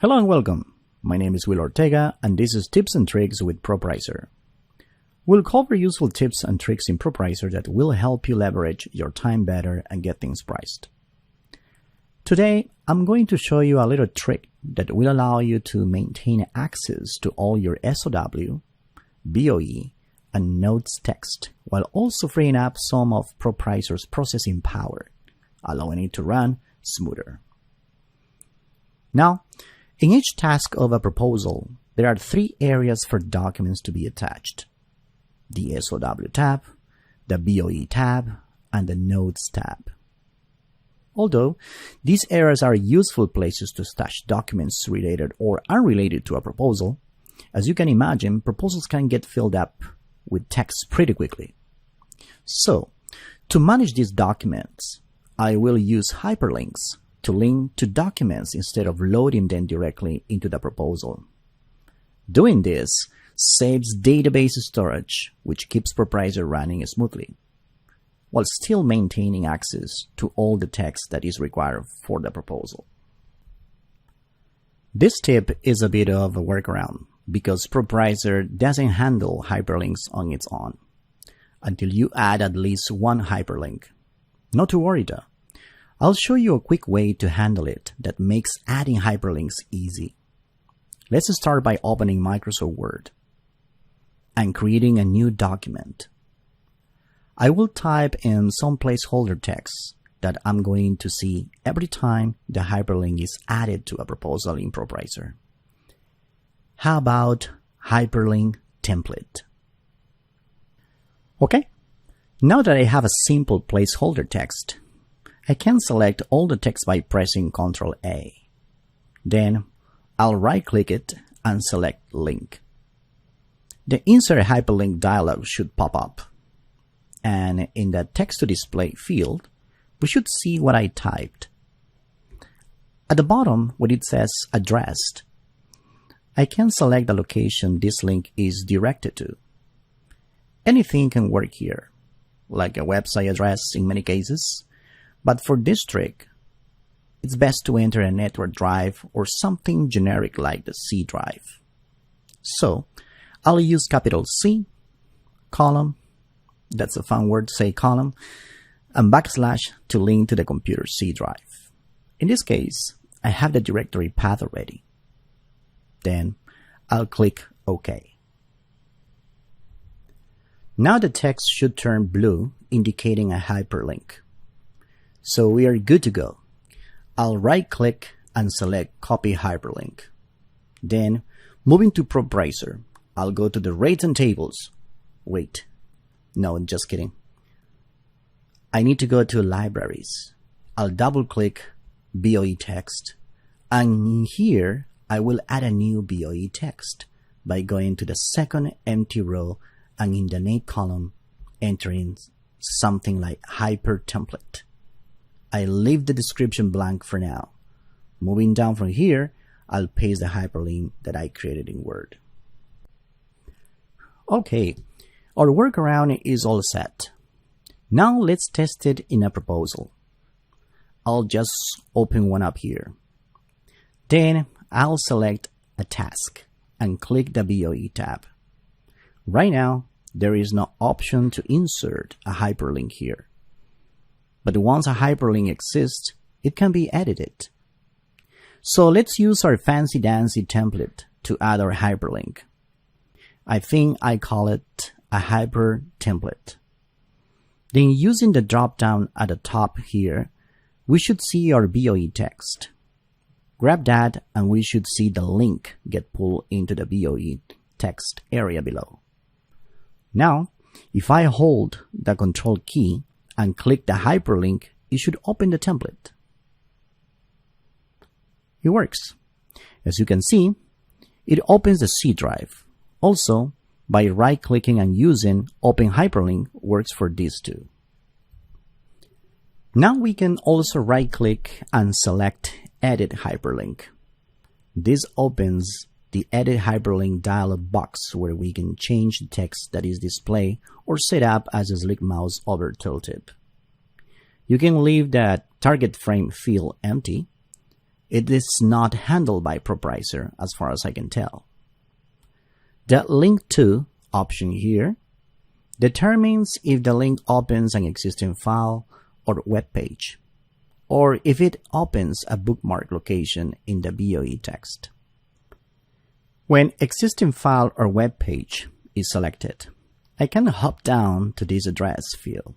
Hello and welcome. My name is Will Ortega and this is Tips and Tricks with ProPricer. We'll cover useful tips and tricks in ProPricer that will help you leverage your time better and get things priced. Today, I'm going to show you a little trick that will allow you to maintain access to all your SOW, BOE, and notes text, while also freeing up some of ProPricer's processing power, allowing it to run smoother. Now, in each task of a proposal, there are 3 areas for documents to be attached: the SOW tab, the BOE tab, and the Notes tab. Although these areas are useful places to stash documents related or unrelated to a proposal, as you can imagine, proposals can get filled up with text pretty quickly. So, to manage these documents, I will use hyperlinks to link to documents instead of loading them directly into the proposal. Doing this saves database storage, which keeps ProPricer running smoothly, while still maintaining access to all the text that is required for the proposal. This tip is a bit of a workaround because ProPricer doesn't handle hyperlinks on its own until you add at least one hyperlink. Not to worry though. I'll show you a quick way to handle it that makes adding hyperlinks easy. Let's start by opening Microsoft Word and creating a new document. I will type in some placeholder text that I'm going to see every time the hyperlink is added to a proposal in ProPricer. How about hyperlink template? Okay, now that I have a simple placeholder text, I can select all the text by pressing Ctrl A. Then I'll right-click it and select Link. The Insert Hyperlink dialog should pop up. And in the Text to Display field, we should see what I typed. At the bottom, when it says Addressed, I can select the location this link is directed to. Anything can work here, like a website address in many cases, but for this trick, it's best to enter a network drive or something generic like the C drive. So, I'll use capital C, column, that's a fun word to say, column, and backslash to link to the computer C drive. In this case, I have the directory path already. Then I'll click OK. Now the text should turn blue, indicating a hyperlink. So we are good to go. I'll right-click and select Copy Hyperlink. Then, moving to ProPricer, I'll go to the Rates and Tables. Wait. No, just kidding. I need to go to Libraries. I'll double-click BOE text, and here I will add a new BOE text by going to the second empty row and in the name column entering something like Hyper Template. I leave the description blank for now. Moving down from here, I'll paste the hyperlink that I created in Word. Okay. Our workaround is all set. Now let's test it in a proposal. I'll just open one up here. Then I'll select a task and click the BOE tab. Right now, there is no option to insert a hyperlink here. But once a hyperlink exists, it can be edited. So let's use our fancy-dancy template to add our hyperlink. I think I call it a hyper template. Then using the drop-down at the top here, we should see our BOE text. Grab that and we should see the link get pulled into the BOE text area below. Now, if I hold the Control key and click the hyperlink, it should open the template. It works. As you can see, it opens the C drive. Also, by right-clicking and using Open Hyperlink works for these two. Now we can also right-click and select Edit Hyperlink. This opens the Edit Hyperlink dialog box where we can change the text that is displayed or set up as a slick mouse over tooltip. You can leave that target frame field empty. it is not handled by ProPricer as far as I can tell. The Link To option here determines if the link opens an existing file or web page, or if it opens a bookmark location in the BOE text. When existing file or web page is selected, I can hop down to this address field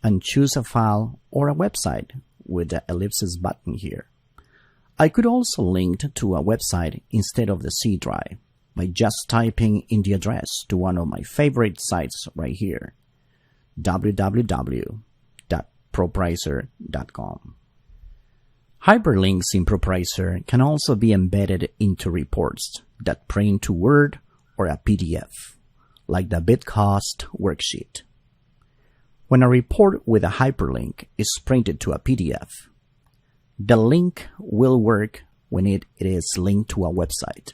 and choose a file or a website with the ellipsis button here. I could also link to a website instead of the C drive by just typing in the address to one of my favorite sites right here, www.propricer.com. Hyperlinks in ProPricer can also be embedded into reports that print to Word or a PDF, like the BitCost worksheet. When a report with a hyperlink is printed to a PDF, the link will work when it is linked to a website,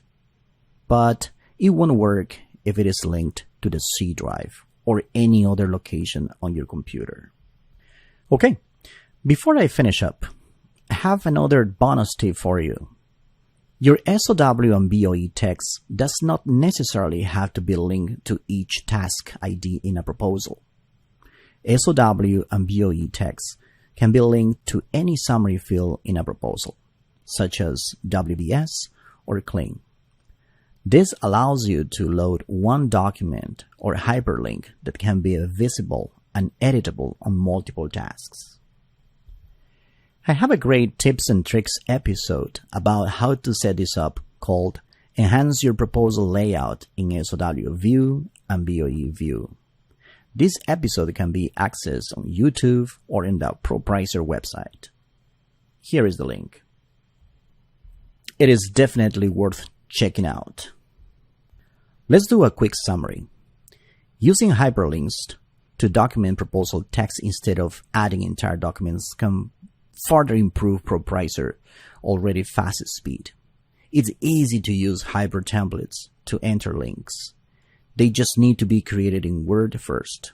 but it won't work if it is linked to the C drive or any other location on your computer. Okay, before I finish up, I have another bonus tip for you. Your SOW and BOE text does not necessarily have to be linked to each task ID in a proposal. SOW and BOE text can be linked to any summary field in a proposal, such as WBS or CLIN. This allows you to load one document or hyperlink that can be visible and editable on multiple tasks. I have a great tips and tricks episode about how to set this up called Enhance Your Proposal Layout in SOW View and BOE View. This episode can be accessed on YouTube or in the ProPricer website. Here is the link. It is definitely worth checking out. Let's do a quick summary. Using hyperlinks to document proposal text instead of adding entire documents can further improve ProPricer already fast speed. It's easy to use hyper templates to enter links. They just need to be created in Word first,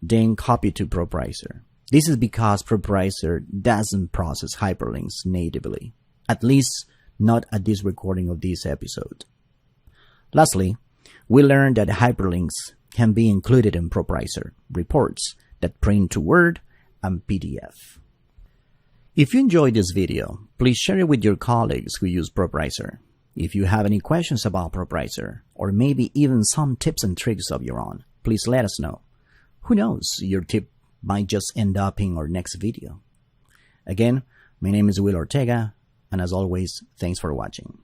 then copy to ProPricer. This is because ProPricer doesn't process hyperlinks natively, at least not at this recording of this episode. Lastly, we learned that hyperlinks can be included in ProPricer reports that print to Word and PDF. If you enjoyed this video, please share it with your colleagues who use ProPricer. If you have any questions about ProPricer, or maybe even some tips and tricks of your own, please let us know. Who knows, your tip might just end up in our next video. Again, my name is Will Ortega, and as always, thanks for watching.